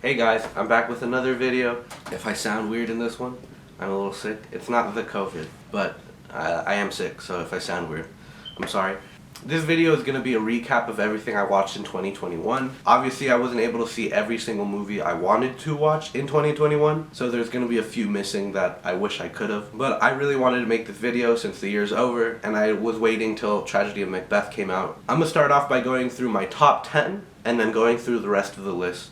Hey guys, I'm back with another video. If I sound weird in this one, I'm a little sick. It's not the COVID, but I am sick, so if I sound weird, I'm sorry. This video is going to be a recap of everything I watched in 2021. Obviously, I wasn't able to see every single movie I wanted to watch in 2021, so there's going to be a few missing that I wish I could have. But I really wanted to make this video since the year's over, and I was waiting till Tragedy of Macbeth came out. I'm going to start off by going through my top 10, and then going through the rest of the list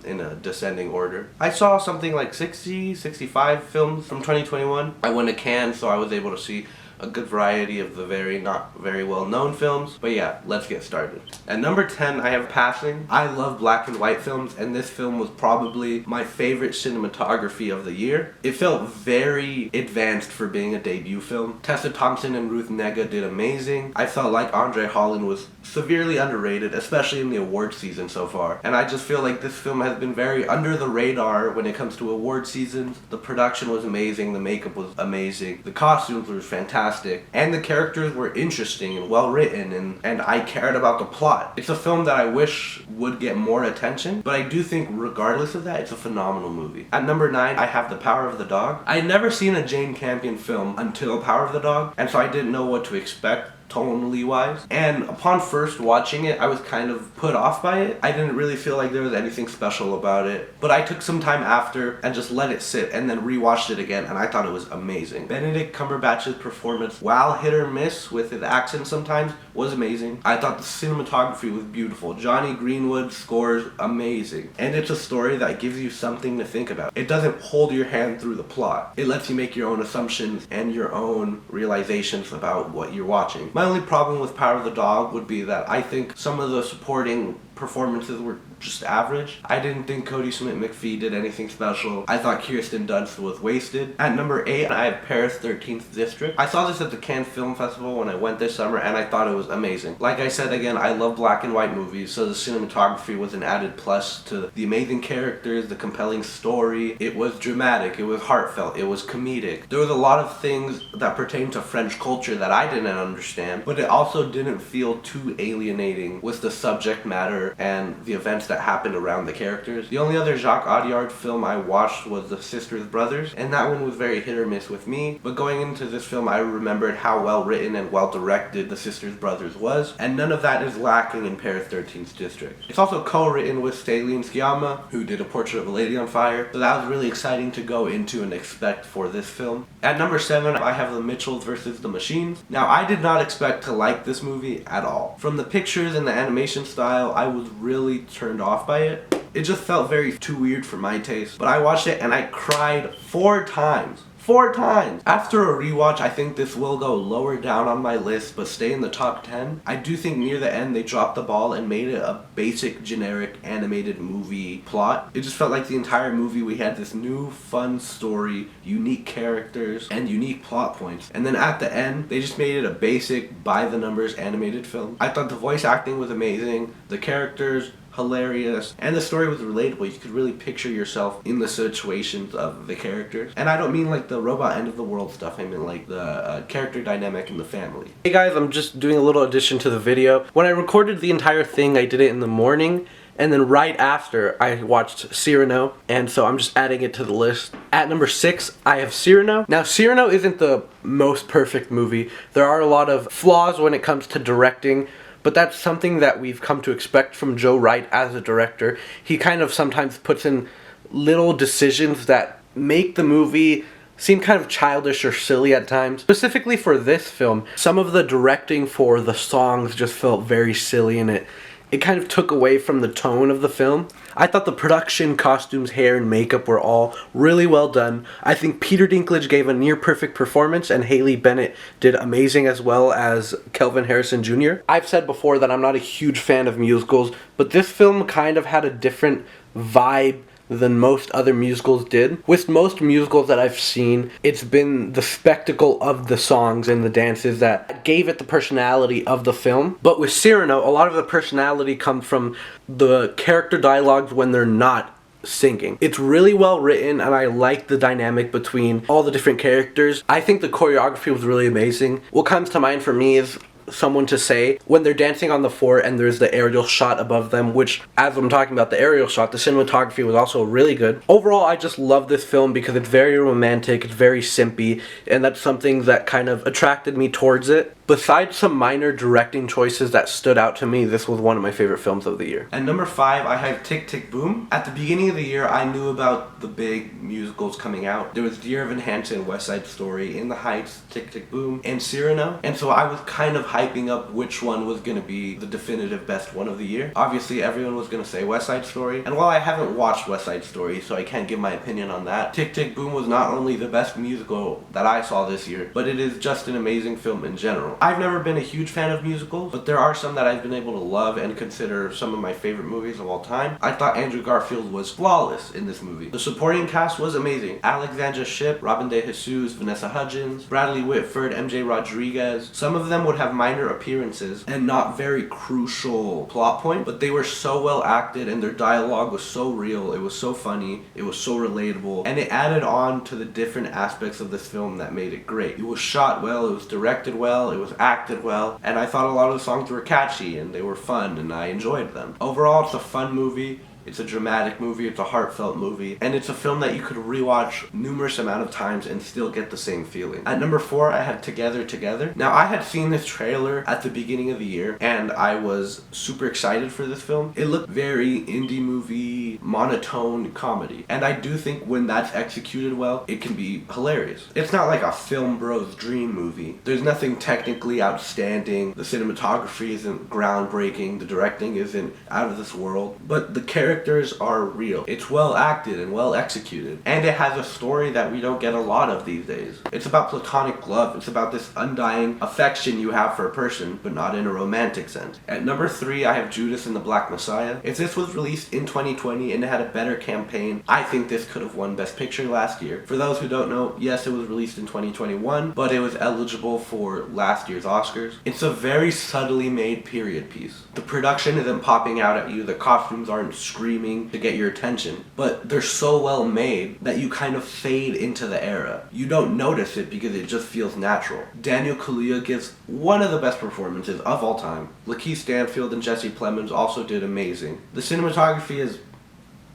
in a descending order. I saw something like 65 films from 2021. I went to Cannes, so I was able to see a good variety of the not very well known films. But yeah, let's get started. At number 10, I have Passing. I love black and white films, and this film was probably my favorite cinematography of the year. It felt very advanced for being a debut film. Tessa Thompson and Ruth Negga did amazing. I felt like Andre Holland was severely underrated, especially in the award season so far. And I just feel like this film has been very under the radar when it comes to award seasons. The production was amazing, the makeup was amazing, the costumes were fantastic, and the characters were interesting and well written, and I cared about the plot. It's a film that I wish would get more attention, but I do think regardless of that, it's a phenomenal movie. At number 9, I have The Power of the Dog. I had never seen a Jane Campion film until Power of the Dog, and so I didn't know what to expect tonally wise, and upon first watching it, I was kind of put off by it. I didn't really feel like there was anything special about it, but I took some time after and just let it sit and then rewatched it again, and I thought it was amazing. Benedict Cumberbatch's performance, while hit or miss with his accent sometimes, was amazing. I thought the cinematography was beautiful. Johnny Greenwood scores amazing, and it's a story that gives you something to think about. It doesn't hold your hand through the plot. It lets you make your own assumptions and your own realizations about what you're watching. My only problem with Power of the Dog would be that I think some of the supporting performances were just average. I didn't think Cody Smith-McPhee did anything special. I thought Kirsten Dunst was wasted. At number 8, I have Paris 13th District. I saw this at the Cannes Film Festival when I went this summer, and I thought it was amazing. Like I said again, I love black and white movies, so the cinematography was an added plus to the amazing characters, the compelling story. It was dramatic, it was heartfelt, it was comedic. There was a lot of things that pertain to French culture that I didn't understand, but it also didn't feel too alienating with the subject matter and the events that happened around the characters. The only other Jacques Audiard film I watched was The Sisters Brothers, and that one was very hit or miss with me, but going into this film I remembered how well written and well directed The Sisters Brothers was, and none of that is lacking in Paris 13th District. It's also co-written with Céline Sciamma, who did A Portrait of a Lady on Fire, so that was really exciting to go into and expect for this film. At number 7, I have The Mitchells vs. the Machines. Now, I did not expect to like this movie at all. From the pictures and the animation style, I was really turned off by it. It just felt very too weird for my taste. But I watched it and I cried 4 times. 4 times! After a rewatch, I think this will go lower down on my list, but stay in the top 10. I do think near the end they dropped the ball and made it a basic, generic, animated movie plot. It just felt like the entire movie we had this new, fun story, unique characters, and unique plot points. And then at the end, they just made it a basic, by-the-numbers animated film. I thought the voice acting was amazing, the characters hilarious, and the story was relatable. You could really picture yourself in the situations of the characters. And I don't mean like the robot end of the world stuff, I mean like the character dynamic in the family. Hey guys, I'm just doing a little addition to the video. When I recorded the entire thing, I did it in the morning, and then right after I watched Cyrano, and so I'm just adding it to the list. At number 6, I have Cyrano. Now, Cyrano isn't the most perfect movie. There are a lot of flaws when it comes to directing, but that's something that we've come to expect from Joe Wright as a director. He kind of sometimes puts in little decisions that make the movie seem kind of childish or silly at times. Specifically for this film, some of the directing for the songs just felt very silly, and it kind of took away from the tone of the film. I thought the production, costumes, hair, and makeup were all really well done. I think Peter Dinklage gave a near-perfect performance, and Haley Bennett did amazing as well as Kelvin Harrison Jr. I've said before that I'm not a huge fan of musicals, but this film kind of had a different vibe than most other musicals did. With most musicals that I've seen, it's been the spectacle of the songs and the dances that gave it the personality of the film. But with Cyrano, a lot of the personality comes from the character dialogues when they're not singing. It's really well written, and I like the dynamic between all the different characters. I think the choreography was really amazing. What comes to mind for me is someone to say when they're dancing on the fort and there's the aerial shot above them, which, as I'm talking about the aerial shot, the cinematography was also really good. Overall, I just love this film because it's very romantic, it's very simpy, and that's something that kind of attracted me towards it. Besides some minor directing choices that stood out to me, this was one of my favorite films of the year. At number 5, I have Tick, Tick, Boom. At the beginning of the year, I knew about the big musicals coming out. There was Dear Evan Hansen, West Side Story, In the Heights, Tick, Tick, Boom, and Cyrano. And so I was kind of hyping up which one was going to be the definitive best one of the year. Obviously, everyone was going to say West Side Story. And while I haven't watched West Side Story, so I can't give my opinion on that, Tick, Tick, Boom was not only the best musical that I saw this year, but it is just an amazing film in general. I've never been a huge fan of musicals, but there are some that I've been able to love and consider some of my favorite movies of all time. I thought Andrew Garfield was flawless in this movie. The supporting cast was amazing. Alexandra Shipp, Robin De Jesus, Vanessa Hudgens, Bradley Whitford, MJ Rodriguez. Some of them would have minor appearances and not very crucial plot point, but they were so well acted and their dialogue was so real, it was so funny, it was so relatable, and it added on to the different aspects of this film that made it great. It was shot well, it was directed well, it was acted well, and I thought a lot of the songs were catchy and they were fun and I enjoyed them. Overall, it's a fun movie. It's a dramatic movie, it's a heartfelt movie, and it's a film that you could rewatch numerous amount of times and still get the same feeling. At number 4, I have Together Together. Now, I had seen this trailer at the beginning of the year, and I was super excited for this film. It looked very indie movie, monotone comedy, and I do think when that's executed well, it can be hilarious. It's not like a film bro's dream movie. There's nothing technically outstanding, the cinematography isn't groundbreaking, the directing isn't out of this world, but the characters are real. It's well acted and well executed. And it has a story that we don't get a lot of these days. It's about platonic love. It's about this undying affection you have for a person, but not in a romantic sense. At number 3, I have Judas and the Black Messiah. If this was released in 2020 and it had a better campaign, I think this could have won Best Picture last year. For those who don't know, yes, it was released in 2021, but it was eligible for last year's Oscars. It's a very subtly made period piece. The production isn't popping out at you, the costumes aren't screaming to get your attention, but they're so well made that you kind of fade into the era. You don't notice it because it just feels natural. Daniel Kaluuya gives one of the best performances of all time. Lakeith Stanfield and Jesse Plemons also did amazing. The cinematography is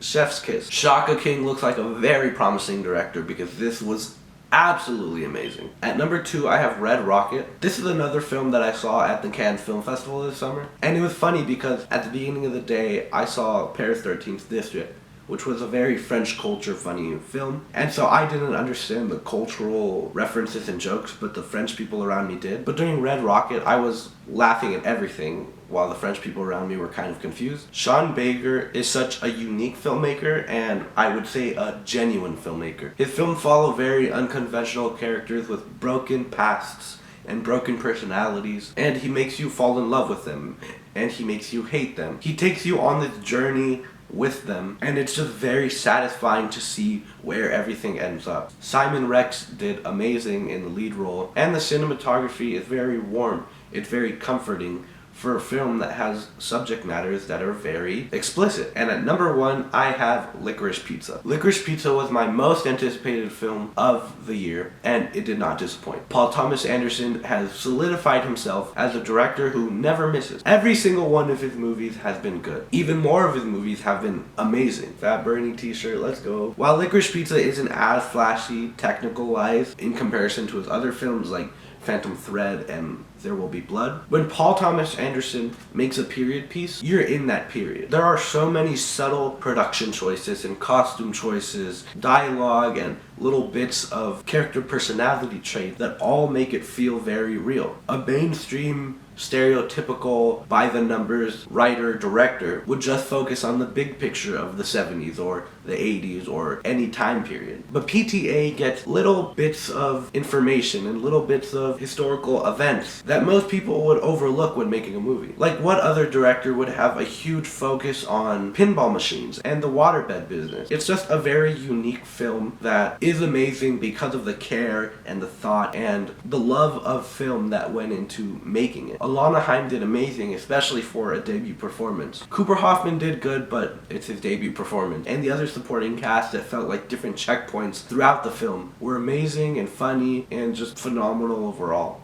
chef's kiss. Shaka King looks like a very promising director because this was absolutely amazing. At number 2, I have Red Rocket. This is another film that I saw at the Cannes Film Festival this summer. And it was funny because at the beginning of the day, I saw Paris 13th District, which was a very French culture funny film. And so I didn't understand the cultural references and jokes, but the French people around me did. But during Red Rocket, I was laughing at everything while the French people around me were kind of confused. Sean Baker is such a unique filmmaker and I would say a genuine filmmaker. His films follow very unconventional characters with broken pasts and broken personalities, and he makes you fall in love with them and he makes you hate them. He takes you on this journey with them, and it's just very satisfying to see where everything ends up. Simon Rex did amazing in the lead role, and the cinematography is very warm. It's very comforting for a film that has subject matters that are very explicit. And at number 1, I have Licorice Pizza. Licorice Pizza was my most anticipated film of the year, and it did not disappoint. Paul Thomas Anderson has solidified himself as a director who never misses. Every single one of his movies has been good. Even more of his movies have been amazing. Fat Bernie t-shirt, let's go. While Licorice Pizza isn't as flashy technical-wise in comparison to his other films like Phantom Thread and There Will Be Blood, when Paul Thomas Anderson makes a period piece, you're in that period. There are so many subtle production choices and costume choices, dialogue, and little bits of character personality trait that all make it feel very real. A mainstream stereotypical by the numbers writer director would just focus on the big picture of the 70s or the 80s or any time period. But PTA gets little bits of information and little bits of historical events that most people would overlook when making a movie. Like, what other director would have a huge focus on pinball machines and the waterbed business? It's just a very unique film that is amazing because of the care and the thought and the love of film that went into making it. Alana Haim did amazing, especially for a debut performance. Cooper Hoffman did good, but it's his debut performance. And the other supporting cast that felt like different checkpoints throughout the film were amazing and funny and just phenomenal overall.